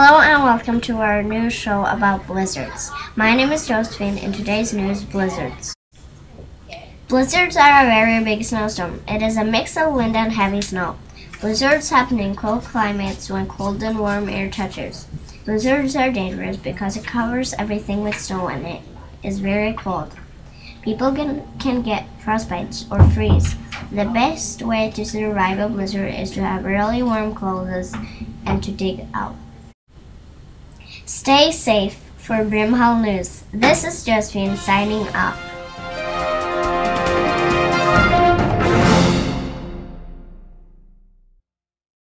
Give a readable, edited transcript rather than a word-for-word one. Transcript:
Hello and welcome to our news show about blizzards. My name is Josephine and today's news blizzards. Blizzards are a very big snowstorm. It is a mix of wind and heavy snow. Blizzards happen in cold climates when cold and warm air touches. Blizzards are dangerous because it covers everything with snow and it is very cold. People can get frostbites or freeze. The best way to survive a blizzard is to have really warm clothes and to dig out. Stay safe. For Brimhall News, this is Josephine signing off.